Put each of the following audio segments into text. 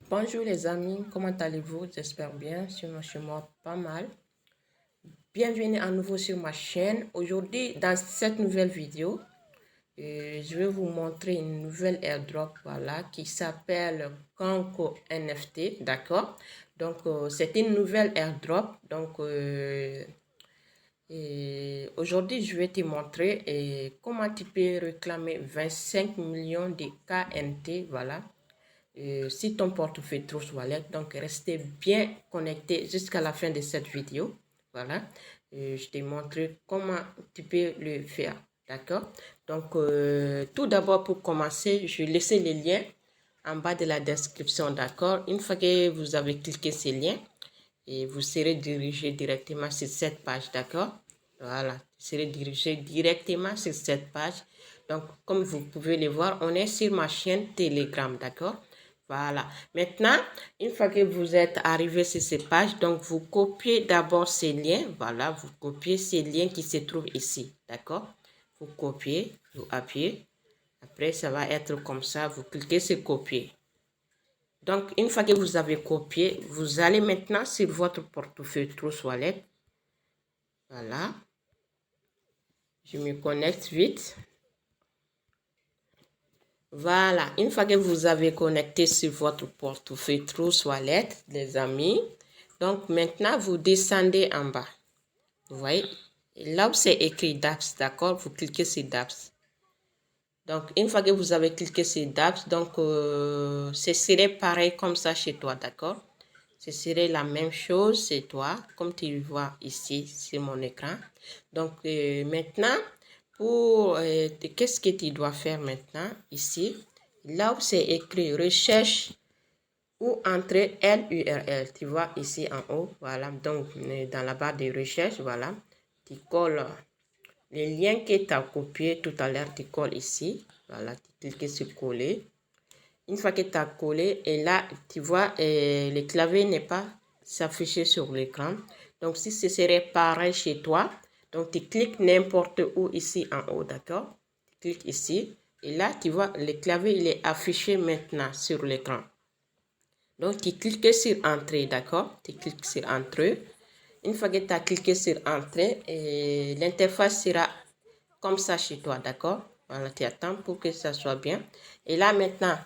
Bonjour les amis, comment allez-vous? J'espère bien, chez moi pas mal. Bienvenue à nouveau sur ma chaîne. Aujourd'hui, dans cette nouvelle vidéo, je vais vous montrer une nouvelle airdrop, voilà, qui s'appelle Kanko NFT, d'accord? Donc, c'est une nouvelle airdrop. Donc, aujourd'hui, je vais te montrer comment tu peux réclamer 25 millions de KNT, voilà. Si ton portefeuille trouve Wallet, donc restez bien connecté jusqu'à la fin de cette vidéo. Voilà, je te montre comment tu peux le faire, d'accord? Donc, tout d'abord pour commencer, je vais laisser les liens en bas de la description, d'accord? Une fois que vous avez cliqué ces liens, et vous serez dirigé directement sur cette page, d'accord? Voilà, vous serez dirigé directement sur cette page. Donc, comme vous pouvez le voir, on est sur ma chaîne Telegram, d'accord? Voilà. Maintenant, une fois que vous êtes arrivé sur cette page, donc vous copiez d'abord ces liens. Voilà, vous copiez ces liens qui se trouvent ici, d'accord? Vous copiez, vous appuyez. Après, ça va être comme ça. Vous cliquez sur copier. Donc, une fois que vous avez copié, vous allez maintenant sur votre portefeuille Trust Wallet. Voilà. Je me connecte vite. Voilà. Une fois que vous avez connecté sur votre portefeuille Trust Wallet, les amis, donc maintenant, vous descendez en bas. Vous voyez, là où c'est écrit DApps, d'accord, vous cliquez sur DApps. Donc, une fois que vous avez cliqué sur DApps, donc, ce serait pareil comme ça chez toi, d'accord? Ce serait la même chose chez toi, comme tu le vois ici sur mon écran. Donc, maintenant, qu'est-ce que tu dois faire maintenant ici? Là où c'est écrit recherche ou entrer l'URL, tu vois ici en haut, voilà. Donc, dans la barre de recherche, voilà, tu colles les liens que tu as copiés tout à l'heure, tu colles ici. Voilà, tu cliques sur coller. Une fois que tu as collé, et là, tu vois, le clavier n'est pas s'afficher sur l'écran. Donc, si ce serait pareil chez toi, donc tu cliques n'importe où ici en haut, d'accord? Tu cliques ici. Et là, tu vois, le clavier, il est affiché maintenant sur l'écran. Donc, tu cliques sur Entrée, d'accord? Tu cliques sur Entrée. Une fois que tu as cliqué sur Entrée, l'interface sera comme ça chez toi, d'accord? Voilà, tu attends pour que ça soit bien. Et là, maintenant,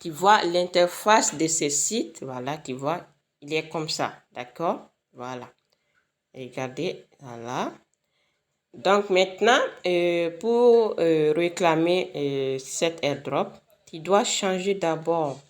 tu vois l'interface de ce site. Voilà, tu vois, il est comme ça, d'accord? Voilà. Regardez, voilà. Donc, maintenant, pour réclamer cette airdrop, tu dois changer d'abord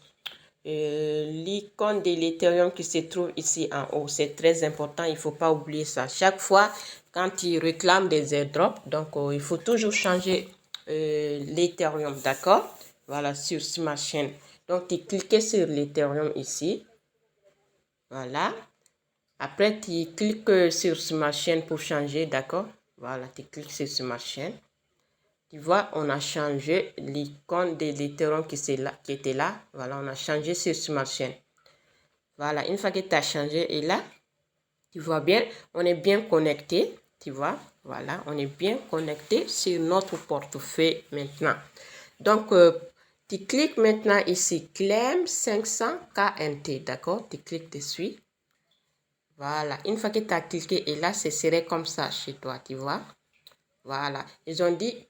l'icône de l'Ethereum qui se trouve ici en haut. C'est très important, il ne faut pas oublier ça. Chaque fois, quand tu réclames des airdrops, donc il faut toujours changer l'Ethereum, d'accord? Voilà, sur ma chaîne. Donc, tu cliques sur l'Ethereum ici. Voilà. Après, tu cliques sur ma chaîne pour changer, d'accord? Voilà, tu cliques sur ma chaîne. Tu vois, on a changé l'icône de l'Ethereum qui était là. Voilà, on a changé sur ma chaîne. Voilà, une fois que tu as changé, et là, tu vois bien, on est bien connecté. Tu vois, voilà, on est bien connecté sur notre portefeuille maintenant. Donc, tu cliques maintenant ici, Claim 500 KNT, d'accord? Tu cliques dessus. Voilà, une fois que tu as cliqué, et là, ce serait comme ça chez toi, tu vois. Voilà, ils ont dit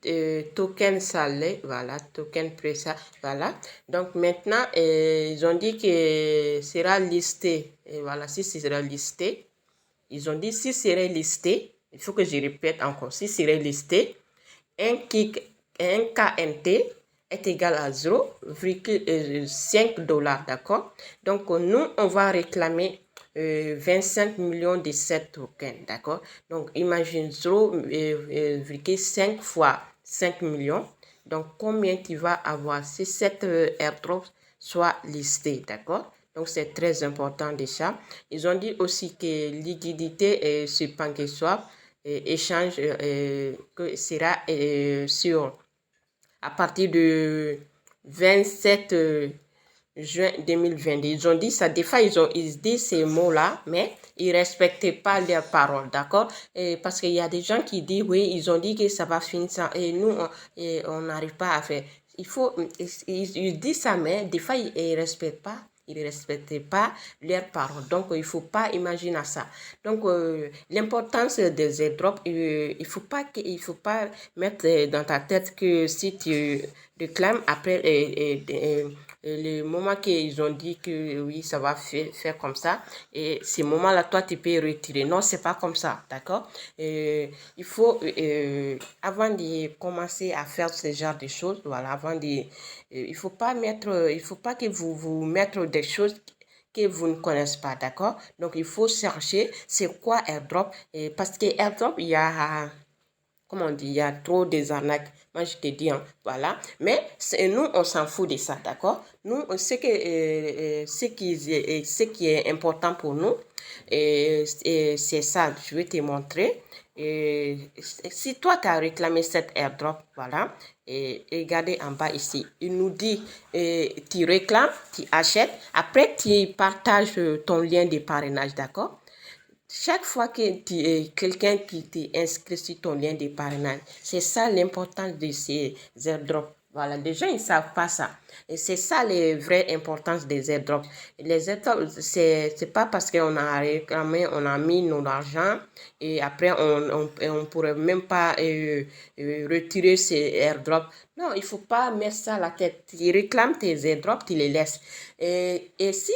token salé, voilà, token pressa, voilà. Donc maintenant, ils ont dit que sera listé. Et voilà, si ce sera listé, ils ont dit si serait listé, il faut que je répète encore, si serait listé, un KNT est égal à 0,5 $, d'accord? Donc nous, on va réclamer 25 millions de cette tokens, d'accord? Donc imagine 0,5 fois 5 millions. Donc combien tu vas avoir si cette airdrop soit listée, d'accord? Donc c'est très important déjà. Ils ont dit aussi que liquidité sur PancakeSwap échange que sera sur à partir de 27 juin 2022. Ils ont dit ça, des fois ils disent ces mots-là, mais ils ne respectent pas leurs paroles, d'accord? Parce qu'il y a des gens qui disent, oui, ils ont dit que ça va finir ça, et nous, on n'arrive pas à faire. Il faut, ils disent ça, mais des fois, ils ne respectent pas. ils ne respectent pas leurs parents. Donc, il ne faut pas imaginer ça. Donc, l'importance des airdrops, il ne faut pas mettre dans ta tête que si tu réclames après le moment qu'ils ont dit que oui, ça va faire comme ça, et ces moments-là, toi, tu peux retirer. Non, c'est pas comme ça, d'accord? Il faut, avant de commencer à faire ce genre de choses, voilà, il faut pas que vous mettre des choses que vous ne connaissez pas, d'accord? Donc, il faut chercher c'est quoi airdrop, parce que airdrop, il y a comme on dit, il y a trop des arnaques. Moi, je te dis, hein, voilà. Mais nous, on s'en fout de ça, d'accord? Nous, ce qui est important pour nous, c'est ça. Je vais te montrer. Si toi, tu as réclamé cette airdrop, voilà, et regardez en bas ici, il nous dit, tu réclames, tu achètes, après, tu partages ton lien de parrainage, d'accord? Chaque fois que tu es quelqu'un qui t'inscrit sur ton lien de parrainage, c'est ça l'importance de ces airdrops. Voilà, les gens, ils ne savent pas ça. Et c'est ça la vraie importance des airdrops. Les airdrops, c'est pas parce qu'on a réclamé, on a mis nos argent et après on pourrait même pas retirer ces airdrops. Non, il faut pas mettre ça à la tête. Tu réclames tes airdrops, tu les laisses. Et si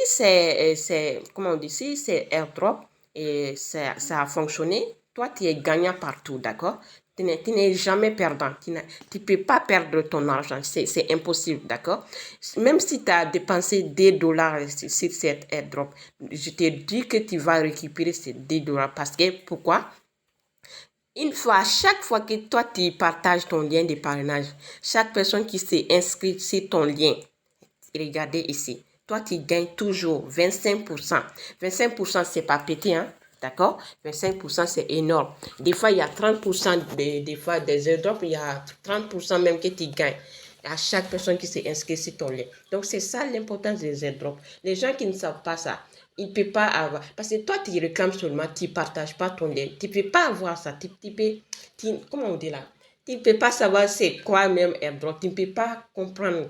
comment on dit, si c'est airdrop, et ça a fonctionné, toi, tu es gagnant partout, d'accord? Tu n'es jamais perdant. Tu ne peux pas perdre ton argent. C'est impossible, d'accord? Même si tu as dépensé des dollars sur cette airdrop, je te dis que tu vas récupérer ces 10 dollars. Parce que, pourquoi? À chaque fois que toi, tu partages ton lien de parrainage, chaque personne qui s'est inscrite sur ton lien, regardez ici. Toi, tu gagnes toujours 25%. 25%, c'est pas petit, hein? D'accord? 25%, c'est énorme. Des fois, il y a 30%, des fois, des airdrops, il y a 30% même que tu gagnes à chaque personne qui s'est inscrite sur ton lien. Donc, c'est ça l'importance des airdrops. Les gens qui ne savent pas ça, ils ne peuvent pas avoir. Parce que toi, tu réclames seulement, tu ne partages pas ton lien. Tu ne peux pas avoir ça. Comment on dit là? Tu ne peux pas savoir c'est quoi même airdrop. Tu ne peux pas comprendre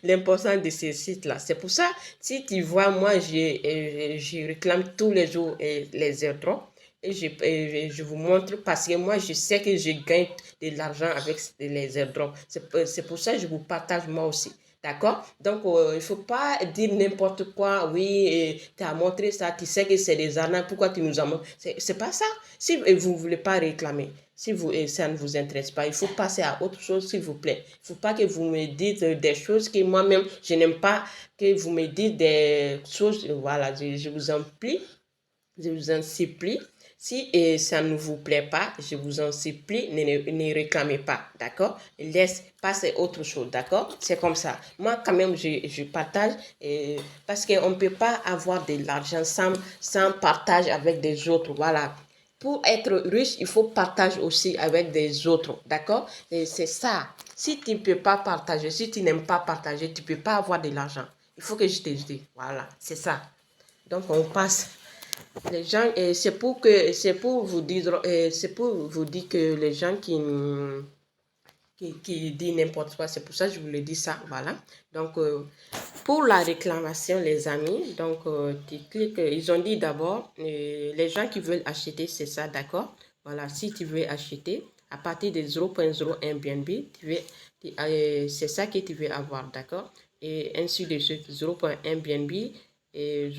l'importance de ces sites-là. C'est pour ça, si tu vois, moi, je réclame tous les jours les airdrops. Et je vous montre parce que moi, je sais que je gagne de l'argent avec les airdrops. C'est pour ça que je vous partage moi aussi. D'accord? Donc, il ne faut pas dire n'importe quoi. Oui, tu as montré ça, tu sais que c'est des arnaques, pourquoi tu nous as montré? C'est pas ça. Si vous ne voulez pas réclamer, si ça ne vous intéresse pas, il faut passer à autre chose, s'il vous plaît. Il ne faut pas que vous me dites des choses que moi-même, je n'aime pas, que vous me dites des choses. Voilà, je vous en prie, je vous en supplie. Si ça ne vous plaît pas, je vous en supplie, ne réclamez pas, d'accord? Laisse passer autre chose, d'accord? C'est comme ça. Moi, quand même, je partage parce qu'on ne peut pas avoir de l'argent sans partage avec des autres, voilà. Pour être riche, il faut partager aussi avec des autres, d'accord? Et c'est ça. Si tu ne peux pas partager, si tu n'aimes pas partager, tu ne peux pas avoir de l'argent. Il faut que je te dise, voilà, c'est ça. Donc, on passe. Les gens, c'est pour vous dire que les gens qui disent n'importe quoi, c'est pour ça que je vous le dis ça, voilà. Donc, pour la réclamation, les amis, donc, tu cliques, ils ont dit d'abord, les gens qui veulent acheter, c'est ça, d'accord? Voilà, si tu veux acheter, à partir de 0.01 BNB, c'est ça que tu veux avoir, d'accord? Et ainsi de suite, 0.1 BNB, et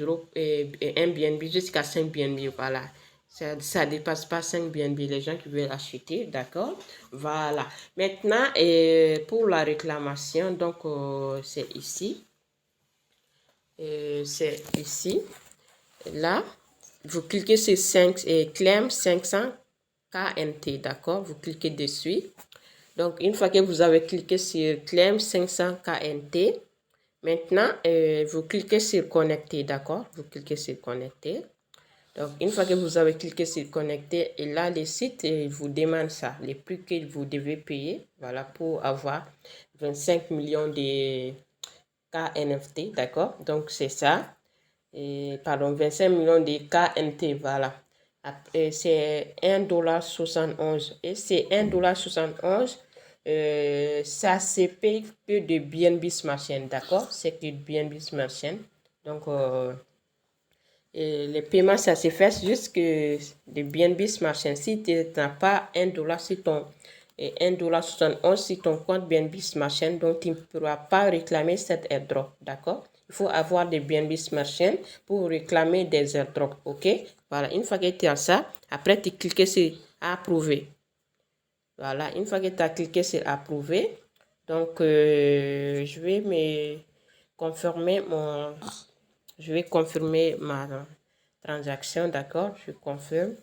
1 BNB jusqu'à 5 BNB, voilà. Ça ne dépasse pas 5 BNB, les gens qui veulent acheter, d'accord? Voilà. Maintenant, pour la réclamation, donc, c'est ici. C'est ici. Là, vous cliquez sur 5 et claim 500 KNT, d'accord? Vous cliquez dessus. Donc, une fois que vous avez cliqué sur claim 500 KNT, maintenant, vous cliquez sur connecter, d'accord? Vous cliquez sur connecter. Donc, une fois que vous avez cliqué sur connecter, et là, le site vous demande ça, les prix que vous devez payer, voilà, pour avoir 25 millions de KNFT, d'accord? Donc, c'est ça. Pardon, 25 millions de KNT, voilà. C'est 1,71 $. Et c'est 1,71 $. ça se paye que de BNB Smart Chain, d'accord? C'est que BNB Smart Chain. Donc, les paiements, ça se fait juste que de BNB Smart Chain. Si tu n'as pas $1 sur ton et $1,71 sur ton compte BNB Smart Chain, donc tu ne pourras pas réclamer cet airdrop, d'accord? Il faut avoir des BNB Smart Chain pour réclamer des airdrops, ok? Voilà, une fois que tu as ça, après tu cliques sur approuver. Voilà, une fois que tu as cliqué sur approuver, donc je vais confirmer ma transaction, d'accord? Je confirme.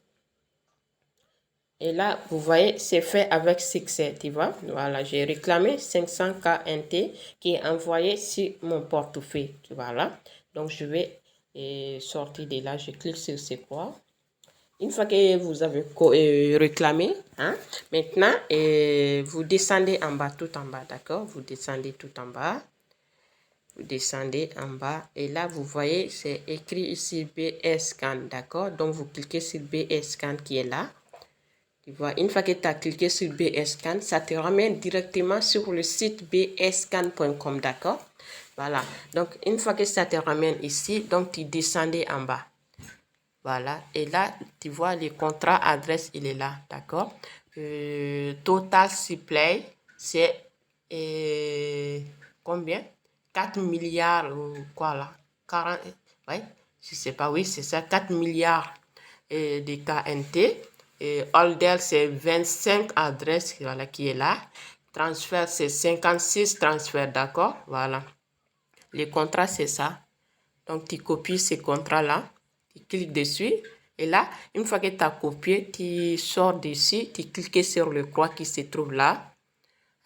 Et là, vous voyez, c'est fait avec succès, tu vois. Voilà, j'ai réclamé 500 KNT qui est envoyé sur mon portefeuille, voilà. Donc, je vais sortir de là, je clique sur c'est quoi. Une fois que vous avez réclamé, hein, maintenant, vous descendez en bas, tout en bas, d'accord? Vous descendez tout en bas. Vous descendez en bas et là, vous voyez, c'est écrit ici BS Scan, d'accord? Donc, vous cliquez sur BS Scan qui est là. Tu vois, une fois que tu as cliqué sur BS Scan, ça te ramène directement sur le site bscan.com, d'accord? Voilà. Donc, une fois que ça te ramène ici, donc tu descendais en bas. Voilà. Et là, tu vois, le contrat adresse, il est là, d'accord? Total supply, c'est combien? 4 milliards ou quoi là? 40, ouais, je sais pas, oui, c'est ça, 4 milliards de KNT. Holder, c'est 25 adresses, voilà, qui est là. Transfert, c'est 56 transferts, d'accord? Voilà. Les contrats, c'est ça. Donc, tu copies ces contrats-là, tu cliques dessus. Et là, une fois que tu as copié, tu sors dessus, tu cliques sur le croix qui se trouve là.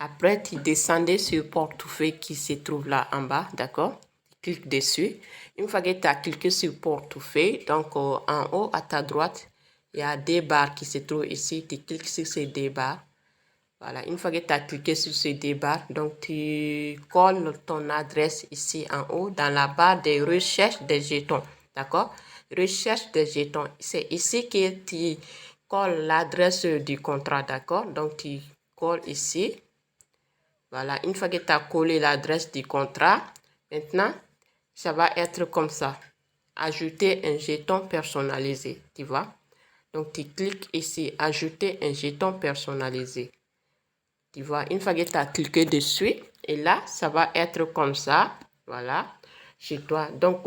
Après, tu descendais sur le portefeuille qui se trouve là en bas, d'accord? Tu cliques dessus. Une fois que tu as cliqué sur le portefeuille, donc en haut à ta droite, il y a des barres qui se trouvent ici. Tu cliques sur ces deux barres. Voilà, une fois que tu as cliqué sur ces deux barres, donc tu colles ton adresse ici en haut dans la barre des recherches des jetons. D'accord? Recherche des jetons. C'est ici que tu colles l'adresse du contrat. D'accord? Donc tu colles ici. Voilà, une fois que tu as collé l'adresse du contrat, maintenant, ça va être comme ça. Ajouter un jeton personnalisé, tu vois. Donc, tu cliques ici, ajouter un jeton personnalisé. Tu vois, une fois que tu as cliqué dessus, et là, ça va être comme ça. Voilà, chez toi. Donc,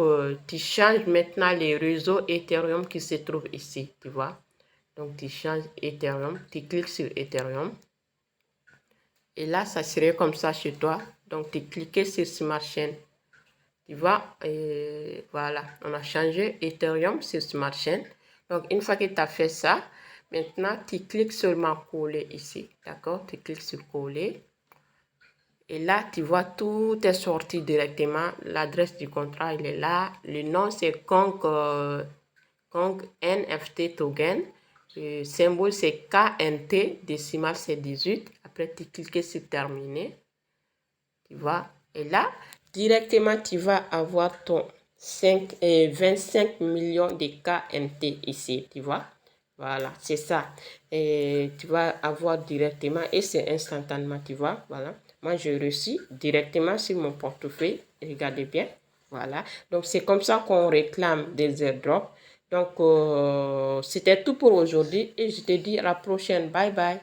tu changes maintenant les réseaux Ethereum qui se trouvent ici, tu vois. Donc, tu changes Ethereum, tu cliques sur Ethereum. Et là, ça serait comme ça chez toi. Donc, tu cliques sur Smart Chain. Tu vois, et voilà, on a changé Ethereum sur Smart Chain. Donc, une fois que tu as fait ça, maintenant, tu cliques seulement coller ici. D'accord? Tu cliques sur coller. Et là, tu vois, tout est sorti directement. L'adresse du contrat, il est là. Le nom, c'est Kong NFT Token. Le symbole, c'est KNT. Décimal, c'est 18. Après, tu cliques sur terminer. Tu vois. Et là, directement, tu vas avoir ton 25 millions de KNT ici. Tu vois. Voilà, c'est ça. Et tu vas avoir directement, et c'est instantanément, tu vois. Voilà. Moi, je reçus directement sur mon portefeuille. Regardez bien. Voilà. Donc, c'est comme ça qu'on réclame des airdrops. Donc, c'était tout pour aujourd'hui. Et je te dis à la prochaine. Bye bye.